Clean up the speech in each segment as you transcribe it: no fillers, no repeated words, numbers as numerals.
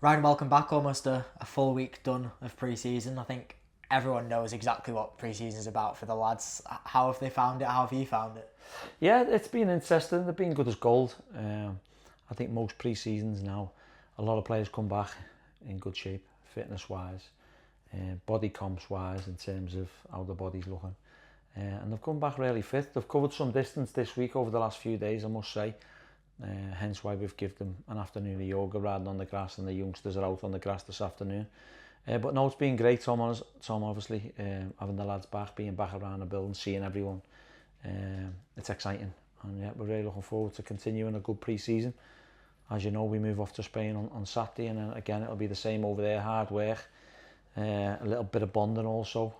Ryan, welcome back. Almost a full week done of pre-season. I think everyone knows exactly what pre-season is about for the lads. How have they found it? How have you found it? Yeah, it's been interesting. They've been good as gold. I think most pre-seasons now, a lot of players come back in good shape, fitness-wise, body comps-wise, in terms of how the body's looking. And they've come back really fit. They've covered some distance this week over the last few days, I must say. Hence why we've given them an afternoon of yoga rather than on the grass, and the youngsters are out on the grass this afternoon. But no, it's been great, Tom obviously, having the lads back, being back around the building, seeing everyone. It's exciting, and yeah, we're really looking forward to continuing a good pre-season. As you know, we move off to Spain on Saturday, and then again it'll be the same over there, hard work, a little bit of bonding also.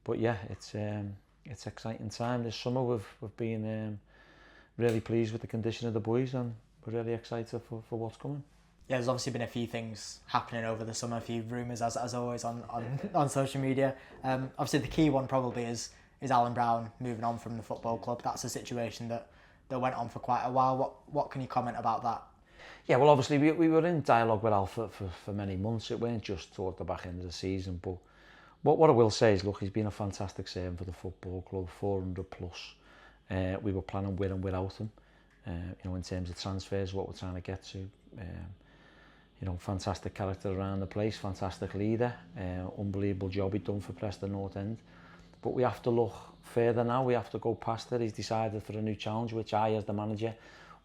But yeah, it's exciting time this summer. We've been really pleased with the condition of the boys, and we're really excited for what's coming. Yeah, there's obviously been a few things happening over the summer, a few rumours as always on social media. Obviously the key one probably is Alan Browne moving on from the football club. That's a situation that went on for quite a while. What can you comment about that? Yeah, well, obviously we were in dialogue with Al for many months. It weren't just toward the back end of the season, but what I will say is, look, he's been a fantastic servant for the football club, 400 plus. We were planning with and without him, in terms of transfers, what we're trying to get to. Fantastic character around the place, fantastic leader, unbelievable job he'd done for Preston North End. But we have to look further now, we have to go past it. He's decided for a new challenge, which I, as the manager,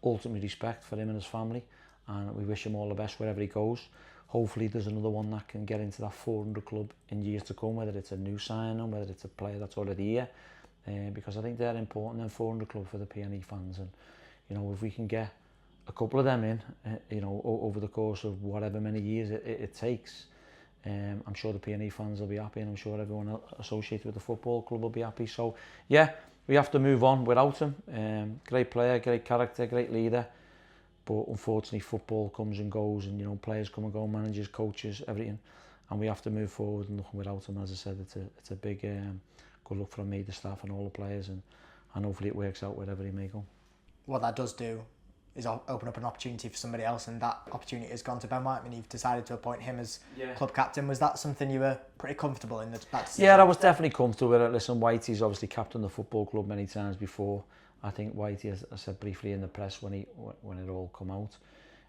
ultimately respect for him and his family, and we wish him all the best wherever he goes. Hopefully there's another one that can get into that 400 club in years to come, whether it's a new signing, whether it's a player that's already here, because I think they're important in 400 club for the PNE fans. And if we can get a couple of them in, over the course of whatever many years it takes, I'm sure the PNE fans will be happy, and I'm sure everyone associated with the football club will be happy. So yeah, we have to move on without him. Great player, great character, great leader, but unfortunately football comes and goes, and players come and go, managers, coaches, everything, and we have to move forward and nothing without him. As I said, it's a big good luck from me, the staff and all the players, and hopefully it works out wherever he may go. What that does do is open up an opportunity for somebody else, and that opportunity has gone to Ben Whiteman. You've decided to appoint him as club captain. Was that something you were pretty comfortable in? That decision? Yeah, I was definitely comfortable with it. Listen, Whitey's obviously captained the football club many times before. I think Whitey, as I said briefly in the press when it all come out,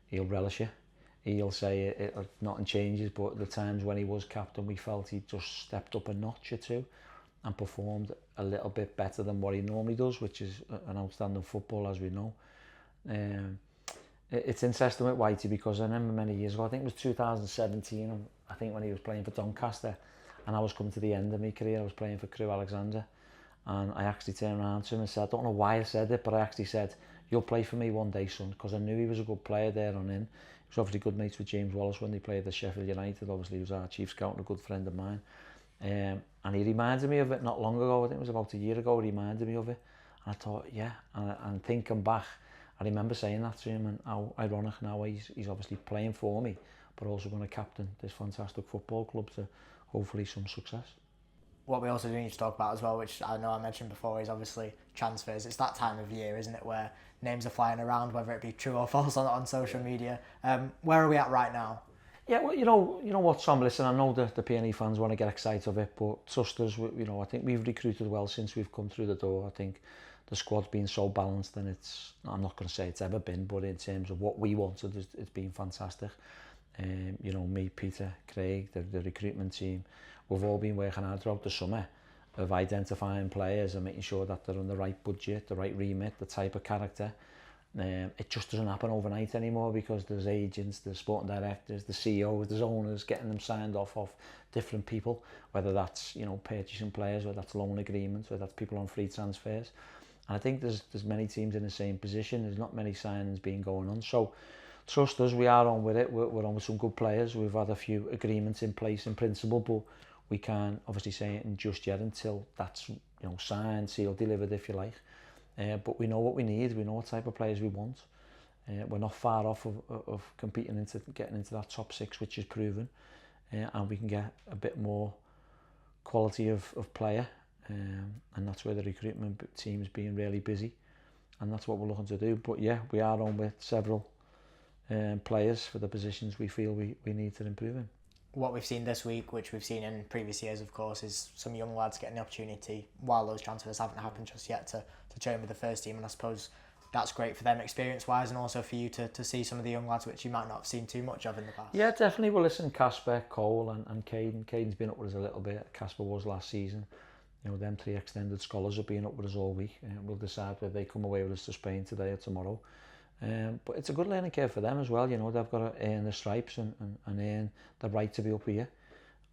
he'll relish it. He'll say nothing changes, but the times when he was captain, we felt he just stepped up a notch or two and performed a little bit better than what he normally does, which is an outstanding football, as we know. It's interesting with Whitey, because I remember many years ago, I think it was 2017, I think when he was playing for Doncaster, and I was coming to the end of my career, I was playing for Crewe Alexandra, and I actually turned around to him and said, I don't know why I said it, but I actually said, you'll play for me one day, son, because I knew he was a good player there on in. He was obviously good mates with James Wallace when they played at Sheffield United. Obviously he was our chief scout and a good friend of mine, and he reminded me of it not long ago. I think it was about a year ago. He reminded me of it, and I thought, yeah, and thinking back, I remember saying that to him, and how ironic now he's obviously playing for me, but also going to captain this fantastic football club to hopefully some success. What we also do need to talk about as well, which I know I mentioned before, is obviously transfers. It's that time of year, isn't it, where names are flying around, whether it be true or false on social media. Where are we at right now? Yeah, well, you know what, Tom, listen, I know the PNE fans want to get excited of it, but trust us, I think we've recruited well since we've come through the door. I think the squad's been so balanced, and I'm not going to say it's ever been, but in terms of what we wanted, it's been fantastic. Me, Peter, Craig, the recruitment team, we've all been working hard throughout the summer of identifying players and making sure that they're on the right budget, the right remit, the type of character. It just doesn't happen overnight anymore, because there's agents, there's sporting directors, the CEOs, there's owners, getting them signed off different people, whether that's purchasing players, whether that's loan agreements, whether that's people on free transfers. And I think there's many teams in the same position. There's not many signings being going on. So trust us, we are on with it. We're on with some good players. We've had a few agreements in place in principle, but we can't obviously say it just yet until that's signed, sealed, delivered, if you like. But we know what we need. We know what type of players we want. We're not far off of competing getting into that top six, which is proven, and we can get a bit more quality of player. And that's where the recruitment team's being really busy, and that's what we're looking to do. But yeah, we are on with several players for the positions we feel we need to improve in. What we've seen this week, which we've seen in previous years, of course, is some young lads getting the opportunity, while those transfers haven't happened just yet, to train with the first team. And I suppose that's great for them experience-wise, and also for you to see some of the young lads which you might not have seen too much of in the past. Yeah, definitely. Well, listen, Casper, Cole and Caden. Caden's been up with us a little bit. Casper was last season. You know, them 3 extended scholars have been up with us all week. We'll decide whether they come away with us to Spain today or tomorrow. But it's a good learning curve for them as well. You know, they've got to earn the stripes and earn the right to be up here.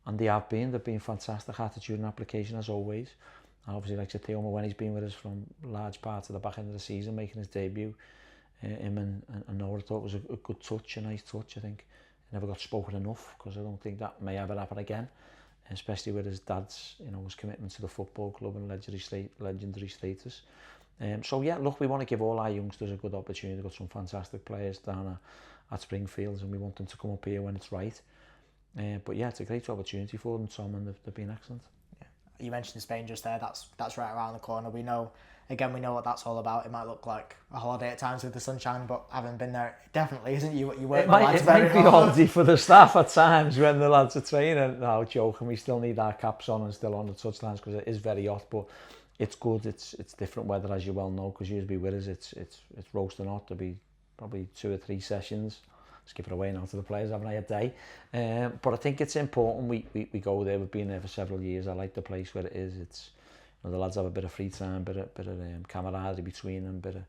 And they've been fantastic attitude and application as always. And obviously, like Theoma, when he's been with us from large parts of the back end of the season, making his debut, him and Noah, I thought was a good touch, a nice touch. I think he never got spoken enough, because I don't think that may ever happen again, especially with his dad's, you know, his commitment to the football club and legendary status. So yeah, look, we want to give all our youngsters a good opportunity. We've got some fantastic players down at Springfields, and we want them to come up here when it's right. But yeah, it's a great opportunity for them, Tom, and they've been excellent. Yeah. You mentioned Spain just there. That's right around the corner. We know what that's all about. It might look like a holiday at times with the sunshine, but having been there, it definitely isn't. You work. It might be holiday for the staff at times when the lads are training. No, joking. We still need our caps on and still on the touchlines, because it is very hot, but it's good. It's different weather, as you well know, because you'll be with us. It's roasting hot. There'll be probably 2 or 3 sessions. Skip it away now to the players, haven't I, a day? But I think it's important we go there. We've been there for several years. I like the place where it is. It's, you know, the lads have a bit of free time, bit of camaraderie between them, bit of,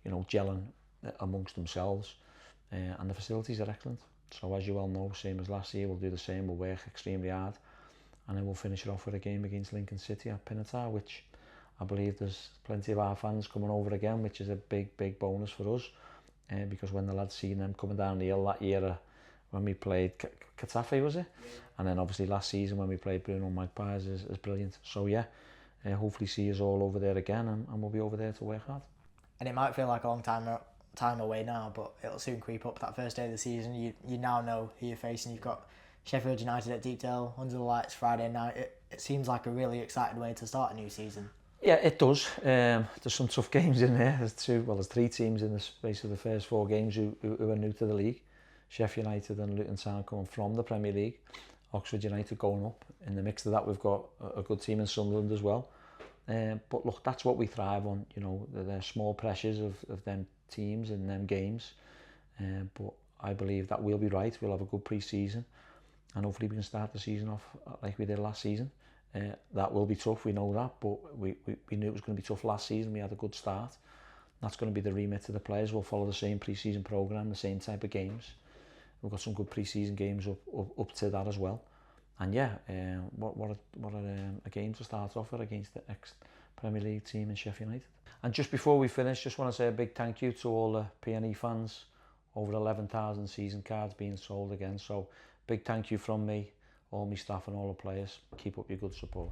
you know, gelling amongst themselves, and the facilities are excellent. So as you well know, same as last year, we'll do the same. We'll work extremely hard, and then we'll finish it off with a game against Lincoln City at Pinatar, which I believe there's plenty of our fans coming over again, which is a big bonus for us. Because when the lads seen them coming down the hill that year, when we played Getafe, was it? Yeah. And then obviously last season when we played Bruno Magpies is brilliant. So yeah, hopefully see us all over there again, and we'll be over there to work hard. And it might feel like a long time away now, but it'll soon creep up. That first day of the season, you now know who you're facing. You've got Sheffield United at Deepdale, under the lights, Friday night. It seems like a really exciting way to start a new season. Yeah, it does. There's some tough games in there. There's 3 teams in the space of the first 4 games who are new to the league. Sheffield United and Luton Town coming from the Premier League. Oxford United going up. In the mix of that, we've got a good team in Sunderland as well. But look, that's what we thrive on. You know, the small pressures of them teams and them games. But I believe that we'll be right. We'll have a good pre-season, and hopefully we can start the season off like we did last season. That will be tough, we know that, but we knew it was going to be tough last season. We had a good start. That's going to be the remit to the players. We'll follow the same pre-season programme, the same type of games. We've got some good pre-season games up to that as well. And yeah, what a game to start off with against the ex-Premier League team in Sheffield United. And just before we finish, just want to say a big thank you to all the P&E fans. Over 11,000 season cards being sold again. So big thank you from me, all my staff and all the players. Keep up your good support.